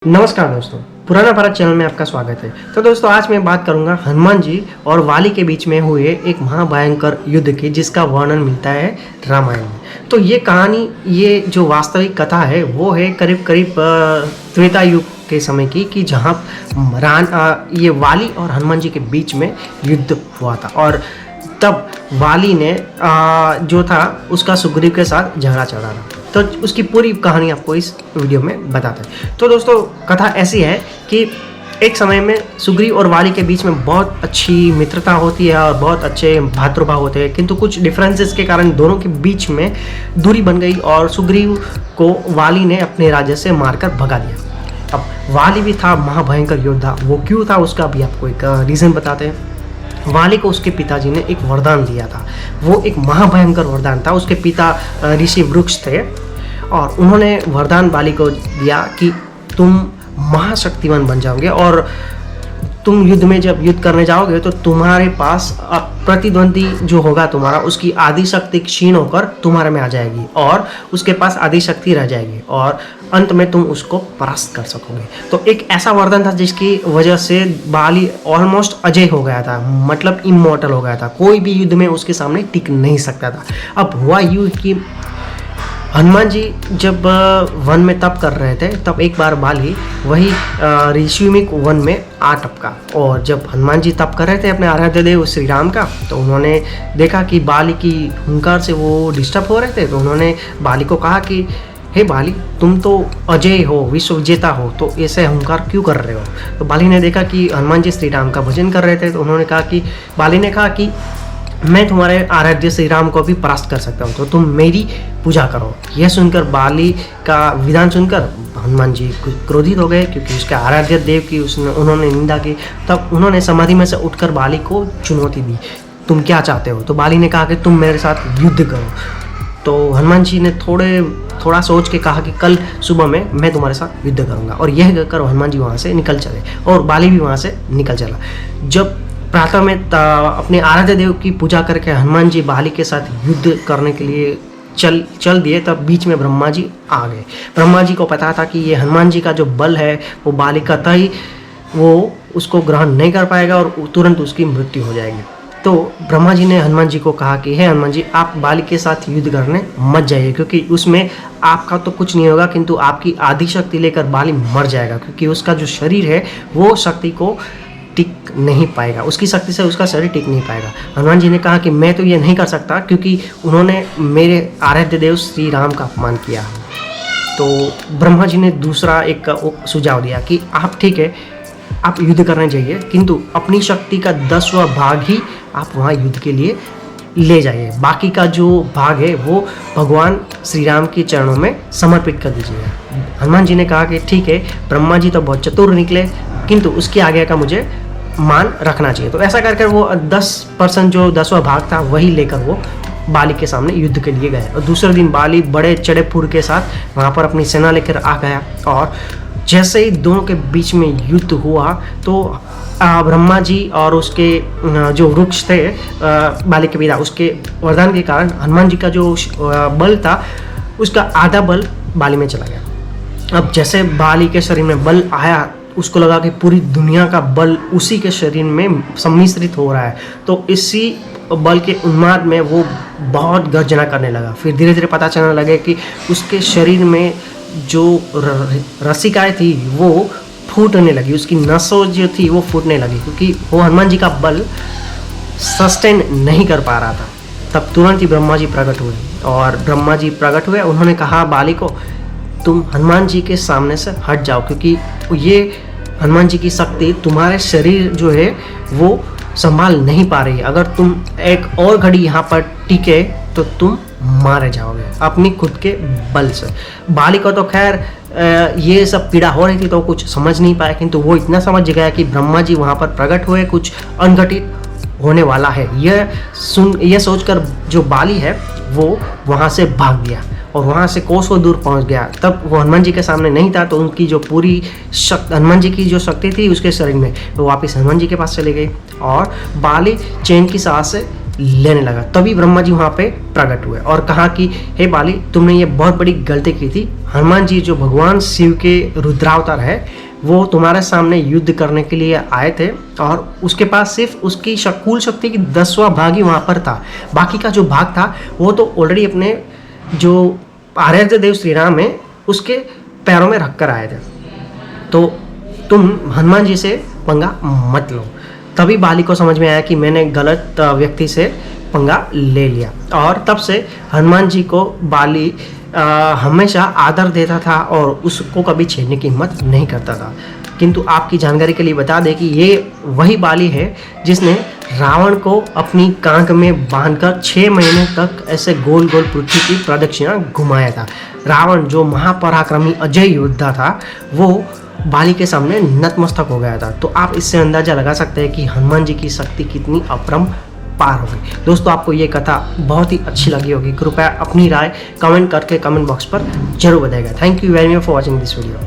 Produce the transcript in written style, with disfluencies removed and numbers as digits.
नमस्कार दोस्तों, पुराना भारत चैनल में आपका स्वागत है। तो दोस्तों, आज मैं बात करूंगा हनुमान जी और वाली के बीच में हुए एक महाभयंकर युद्ध की, जिसका वर्णन मिलता है रामायण में। तो ये कहानी, ये जो वास्तविक कथा है वो है करीब करीब त्रेता युग के समय की, कि जहाँ ये वाली और हनुमान जी के बीच में युद्ध हुआ था। और तब वाली ने जो था उसका सुग्रीव के साथ झगड़ा चढ़ा था। तो उसकी पूरी कहानी आपको इस वीडियो में बताते हैं। तो दोस्तों, कथा ऐसी है कि एक समय में सुग्रीव और वाली के बीच में बहुत अच्छी मित्रता होती है और बहुत अच्छे भातृभाव होते हैं, किंतु कुछ डिफरेंसेस के कारण दोनों के बीच में दूरी बन गई और सुग्रीव को वाली ने अपने राज्य से मारकर भगा दिया। अब वाली भी था महाभयंकर योद्धा। वो क्यों था, उसका भी आपको एक रीज़न बताते हैं। वाली को उसके पिताजी ने एक वरदान दिया था। वो एक महाभयंकर वरदान था। उसके पिता ऋषि वृक्ष थे और उन्होंने वरदान वाली को दिया कि तुम महाशक्तिमान बन जाओगे और तुम युद्ध में जब युद्ध करने जाओगे तो तुम्हारे पास प्रतिद्वंदी जो होगा तुम्हारा, उसकी आदि शक्ति क्षीण होकर तुम्हारे में आ जाएगी और उसके पास आदि शक्ति रह जाएगी और अंत में तुम उसको परास्त कर सकोगे। तो एक ऐसा वरदान था जिसकी वजह से वाली ऑलमोस्ट अजय हो गया था, मतलब इमॉर्टल हो गया था। कोई भी युद्ध में उसके सामने टिक नहीं सकता था। अब हुआ यूँ कि हनुमान जी जब वन में तप कर रहे थे, तब एक बार वाली वही ऋषिमिक वन में आ टपका। और जब हनुमान जी तप कर रहे थे अपने आराध्य देव श्री राम का, तो उन्होंने देखा कि वाली की हुंकार से वो डिस्टर्ब हो रहे थे। तो उन्होंने वाली को कहा कि हे वाली, तुम तो अजय हो, विश्व विजेता हो, तो ऐसे हुंकार क्यों कर रहे हो। तो वाली ने देखा कि हनुमान जी श्री राम का भजन कर रहे थे। तो उन्होंने कहा कि वाली ने कहा कि मैं तुम्हारे आराध्य श्री राम को भी परास्त कर सकता हूँ, तो तुम मेरी पूजा करो। यह सुनकर वाली का विधान सुनकर हनुमान जी क्रोधित हो गए, क्योंकि उसके आराध्य देव की उन्होंने निंदा की। तब उन्होंने समाधि में से उठकर वाली को चुनौती दी, तुम क्या चाहते हो। तो वाली ने कहा कि तुम मेरे साथ युद्ध करो। तो हनुमान जी ने थोड़ा सोच के कहा कि कल सुबह में मैं तुम्हारे साथ युद्ध करूँगा। और यह कहकर हनुमान जी वहाँ से निकल चले और वाली भी वहाँ से निकल चला। जब प्रातः में अपने आराध्य देव की पूजा करके हनुमान जी वाली के साथ युद्ध करने के लिए चल दिए, तब बीच में ब्रह्मा जी आ गए। ब्रह्मा जी को पता था कि ये हनुमान जी का जो बल है वो वाली का तय वो उसको ग्रहण नहीं कर पाएगा और तुरंत उसकी मृत्यु हो जाएगी। तो ब्रह्मा जी ने हनुमान जी को कहा कि हे हनुमान जी, आप वाली के साथ युद्ध करने मत जाइए, क्योंकि उसमें आपका तो कुछ नहीं होगा, किंतु आपकी आदि शक्ति लेकर वाली मर जाएगा, क्योंकि उसका जो शरीर है वो शक्ति को टिक नहीं पाएगा, उसकी शक्ति से उसका शरीर टिक नहीं पाएगा। हनुमान जी ने कहा कि मैं तो ये नहीं कर सकता, क्योंकि उन्होंने मेरे आराध्य देव श्री राम का अपमान किया। तो ब्रह्मा जी ने दूसरा एक सुझाव दिया कि आप ठीक है, आप युद्ध करने जाइए, किंतु अपनी शक्ति का 10वां भाग ही आप वहाँ युद्ध के लिए ले जाइए। बाकी का जो भाग है वो भगवान श्री राम के चरणों में समर्पित कर दीजिए। हनुमान जी ने कहा कि ठीक है, ब्रह्मा जी तो बहुत चतुर निकले, किंतु उसकी आगे का मुझे मान रखना चाहिए। तो ऐसा कर वो 10% जो 10वां भाग था वही लेकर वो वाली के सामने युद्ध के लिए गए। और दूसरे दिन वाली बड़े चढ़े फुर के साथ वहाँ पर अपनी सेना लेकर आ गया। और जैसे ही दोनों के बीच में युद्ध हुआ तो ब्रह्मा जी और उसके जो वृक्ष थे वाली के पिता, उसके वरदान के कारण हनुमान जी का जो बल था उसका आधा बल वाली में चला गया। अब जैसे वाली के शरीर में बल आया, उसको लगा कि पूरी दुनिया का बल उसी के शरीर में सम्मिश्रित हो रहा है। तो इसी बल के उन्माद में वो बहुत गर्जना करने लगा। फिर धीरे धीरे पता चलने लगे कि उसके शरीर में जो रसिकाएँ थी वो फूटने लगी, उसकी नसों जो थी वो फूटने लगी, क्योंकि वो हनुमान जी का बल सस्टेन नहीं कर पा रहा था। तब तुरंत ही ब्रह्मा जी प्रकट हुए और ब्रह्मा जी प्रकट हुए, उन्होंने कहा वाली को, तुम हनुमान जी के सामने से हट जाओ, क्योंकि ये हनुमान जी की शक्ति तुम्हारे शरीर जो है वो संभाल नहीं पा रही है। अगर तुम एक और घड़ी यहाँ पर टिके तो तुम मारे जाओगे अपनी खुद के बल से। वाली को तो खैर ये सब पीड़ा हो रही थी तो कुछ समझ नहीं पाया, किंतु वो इतना समझ गया कि ब्रह्मा जी वहाँ पर प्रकट हुए, कुछ अनघटित होने वाला है। यह सोचकर जो वाली है वो वहाँ से भाग गया और वहाँ से कोसों दूर पहुँच गया। तब वो हनुमान जी के सामने नहीं था, तो उनकी जो पूरी हनुमान जी की जो शक्ति थी उसके शरीर में वो वापस हनुमान जी के पास चली गई और वाली चैन की सांस लेने लगा। तभी ब्रह्मा जी वहाँ पे प्रकट हुए और कहा कि हे बाली, तुमने ये बहुत बड़ी गलती की थी। हनुमान जी जो भगवान शिव के रुद्रावतार है, वो तुम्हारे सामने युद्ध करने के लिए आए थे और उसके पास सिर्फ उसकी कुल शक्ति की 10वां भाग ही वहाँ पर था। बाकी का जो भाग था वो तो ऑलरेडी अपने जो आराध्य देव श्री राम है उसके पैरों में रख कर आए थे। तो तुम हनुमान जी से पंगा मत लो। तभी बाली को समझ में आया कि मैंने गलत व्यक्ति से पंगा ले लिया और तब से हनुमान जी को बाली हमेशा आदर देता था और उसको कभी छेड़ने की हिम्मत नहीं करता था। किंतु आपकी जानकारी के लिए बता दें कि ये वही बाली है जिसने रावण को अपनी कांख में बांधकर 6 महीने तक ऐसे गोल गोल पृथ्वी की प्रदक्षिणा घुमाया था। रावण जो महापराक्रमी अजय योद्धा था वो बाली के सामने नतमस्तक हो गया था। तो आप इससे अंदाजा लगा सकते हैं कि हनुमान जी की शक्ति कितनी अपरंपार होगी। दोस्तों, आपको ये कथा बहुत ही अच्छी लगी होगी। कृपया अपनी राय कमेंट करके कमेंट बॉक्स पर जरूर बताइएगा। Thank you very much for watching this video.